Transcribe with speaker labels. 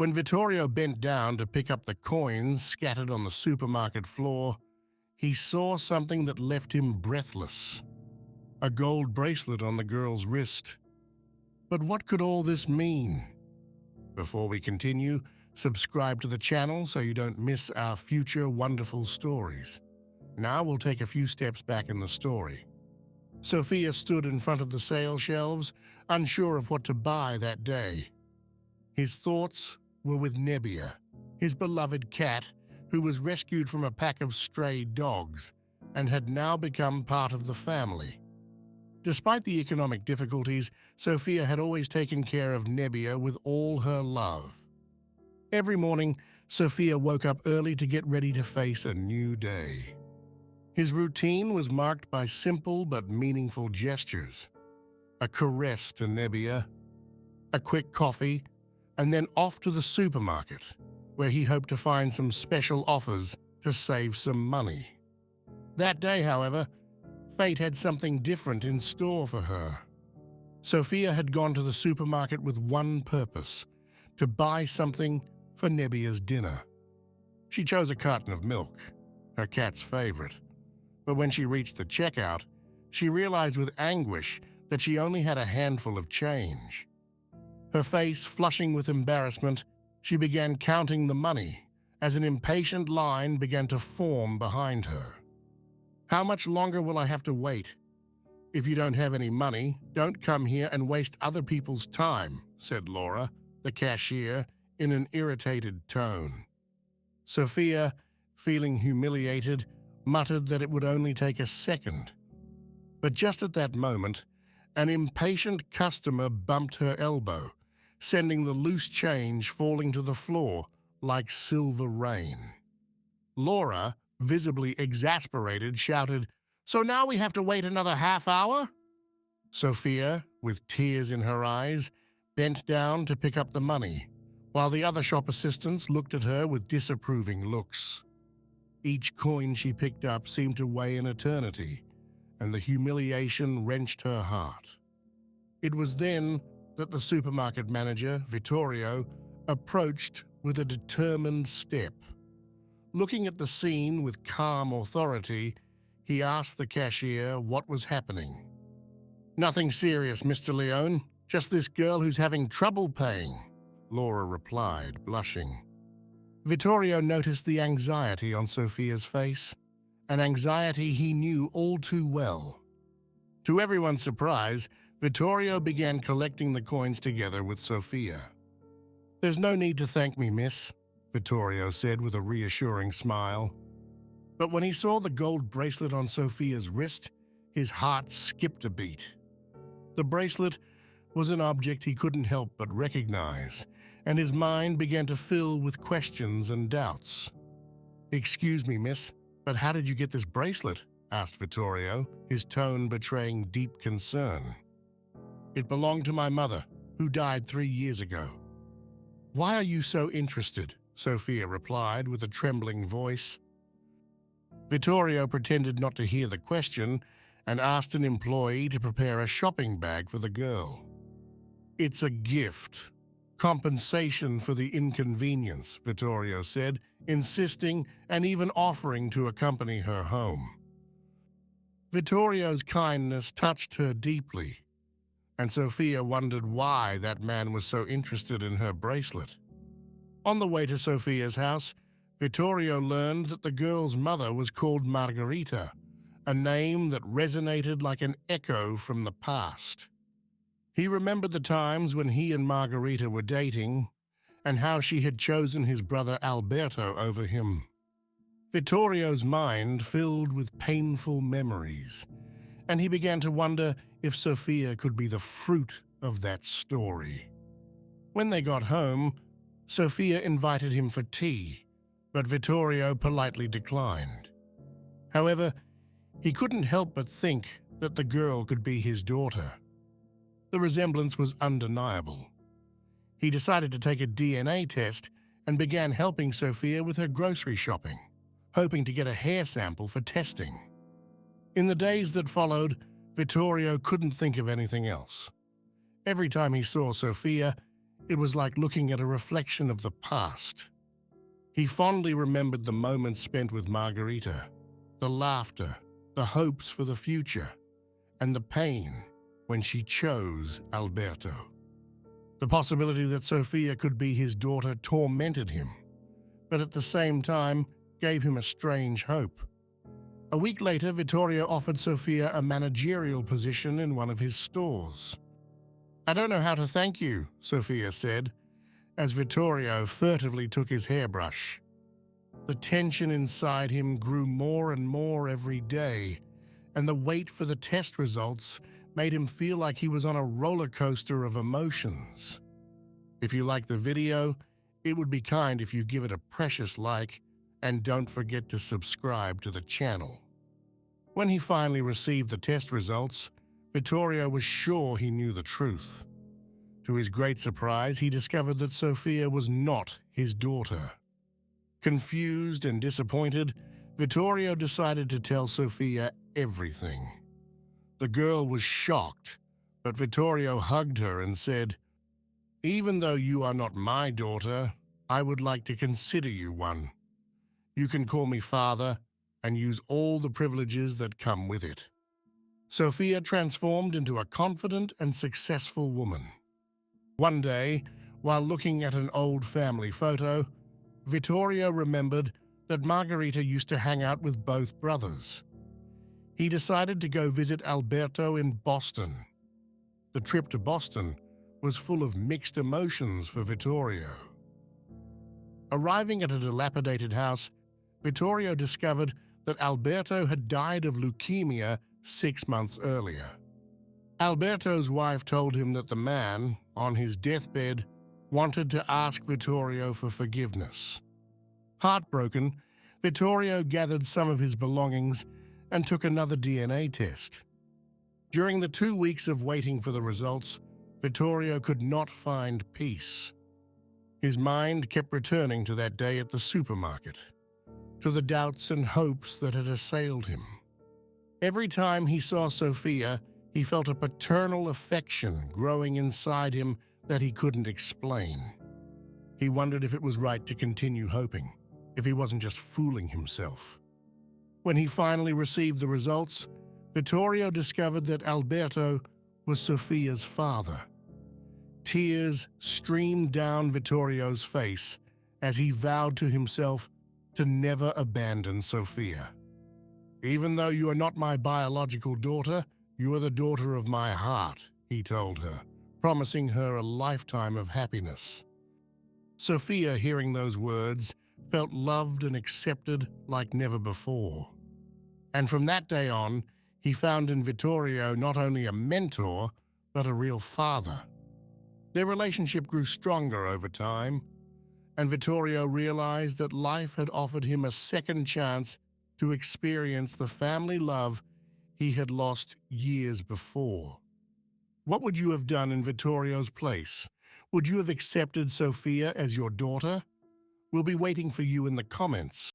Speaker 1: When Vittorio bent down to pick up the coins scattered on the supermarket floor, he saw something that left him breathless. A gold bracelet on the girl's wrist. But what could all this mean? Before we continue, subscribe to the channel so you don't miss our future wonderful stories. Now we'll take a few steps back in the story. Sophia stood in front of the sale shelves, unsure of what to buy that day. His thoughts were with Nebbia, his beloved cat, who was rescued from a pack of stray dogs and had now become part of the family. Despite the economic difficulties, Sophia had always taken care of Nebbia with all her love. Every morning, Sophia woke up early to get ready to face a new day. His routine was marked by simple but meaningful gestures. A caress to Nebbia, a quick coffee, and then off to the supermarket, where he hoped to find some special offers to save some money. That day, however, fate had something different in store for her. Sophia had gone to the supermarket with one purpose: to buy something for Nebbia's dinner. She chose a carton of milk, her cat's favorite. But when she reached the checkout, she realized with anguish that she only had a handful of change. Her face flushing with embarrassment, she began counting the money as an impatient line began to form behind her. "How much longer will I have to wait? If you don't have any money, don't come here and waste other people's time," said Laura, the cashier, in an irritated tone. Sophia, feeling humiliated, muttered that it would only take a second. But just at that moment, an impatient customer bumped her elbow, sending the loose change falling to the floor like silver rain. Laura, visibly exasperated, shouted, "So now we have to wait another half hour?" Sophia, with tears in her eyes, bent down to pick up the money, while the other shop assistants looked at her with disapproving looks. Each coin she picked up seemed to weigh an eternity, and the humiliation wrenched her heart. It was then that the supermarket manager, Vittorio, approached with a determined step. Looking at the scene with calm authority, he asked the cashier what was happening. "Nothing serious, Mr. Leone. Just this girl who's having trouble paying," Laura replied, blushing. Vittorio noticed the anxiety on Sophia's face, an anxiety he knew all too well. To everyone's surprise, Vittorio began collecting the coins together with Sophia. "There's no need to thank me, miss," Vittorio said with a reassuring smile. But when he saw the gold bracelet on Sophia's wrist, his heart skipped a beat. The bracelet was an object he couldn't help but recognize, and his mind began to fill with questions and doubts. "Excuse me, miss, but how did you get this bracelet?" asked Vittorio, his tone betraying deep concern. "It belonged to my mother, who died 3 years ago." "Why are you so interested?" Sophia replied with a trembling voice. Vittorio pretended not to hear the question and asked an employee to prepare a shopping bag for the girl. "It's a gift. Compensation for the inconvenience," Vittorio said, insisting and even offering to accompany her home. Vittorio's kindness touched her deeply, and Sophia wondered why that man was so interested in her bracelet. On the way to Sophia's house, Vittorio learned that the girl's mother was called Margherita, a name that resonated like an echo from the past. He remembered the times when he and Margherita were dating, and how she had chosen his brother Alberto over him. Vittorio's mind filled with painful memories, and he began to wonder if Sophia could be the fruit of that story. When they got home, Sophia invited him for tea, but Vittorio politely declined. However, he couldn't help but think that the girl could be his daughter. The resemblance was undeniable. He decided to take a DNA test and began helping Sophia with her grocery shopping, hoping to get a hair sample for testing. In the days that followed, Vittorio couldn't think of anything else. Every time he saw Sophia, It was like looking at a reflection of the past. He fondly remembered the moments spent with Margarita, the laughter, the hopes for the future, and the pain when she chose Alberto. The possibility that Sofia could be his daughter tormented him, but at the same time gave him a strange hope. A week later, Vittorio offered Sofia a managerial position in one of his stores. "I don't know how to thank you," Sofia said, as Vittorio furtively took his hairbrush. The tension inside him grew more and more every day, and the wait for the test results made him feel like he was on a roller coaster of emotions. If you like the video, it would be kind if you give it a precious like, and don't forget to subscribe to the channel. When he finally received the test results, Vittorio was sure he knew the truth. To his great surprise, he discovered that Sofia was not his daughter. Confused and disappointed, Vittorio decided to tell Sofia everything. The girl was shocked, but Vittorio hugged her and said, "Even though you are not my daughter, I would like to consider you one. You can call me father and use all the privileges that come with it." Sofia transformed into a confident and successful woman. One day, while looking at an old family photo, Vittorio remembered that Margarita used to hang out with both brothers. He decided to go visit Alberto in Boston. The trip to Boston was full of mixed emotions for Vittorio. Arriving at a dilapidated house, Vittorio discovered that Alberto had died of leukemia 6 months earlier. Alberto's wife told him that the man, on his deathbed, wanted to ask Vittorio for forgiveness. Heartbroken, Vittorio gathered some of his belongings and took another DNA test. During the 2 weeks of waiting for the results, Vittorio could not find peace. His mind kept returning to that day at the supermarket, to the doubts and hopes that had assailed him. Every time he saw Sofia, he felt a paternal affection growing inside him that he couldn't explain. He wondered if it was right to continue hoping, if he wasn't just fooling himself. When he finally received the results, Vittorio discovered that Alberto was Sofia's father. Tears streamed down Vittorio's face as he vowed to himself to never abandon Sofia. "Even though you are not my biological daughter, you are the daughter of my heart," he told her, promising her a lifetime of happiness. Sofia, hearing those words, felt loved and accepted like never before. And from that day on, he found in Vittorio not only a mentor, but a real father. Their relationship grew stronger over time, and Vittorio realized that life had offered him a second chance to experience the family love he had lost years before. What would you have done in Vittorio's place? Would you have accepted Sofia as your daughter? We'll be waiting for you in the comments.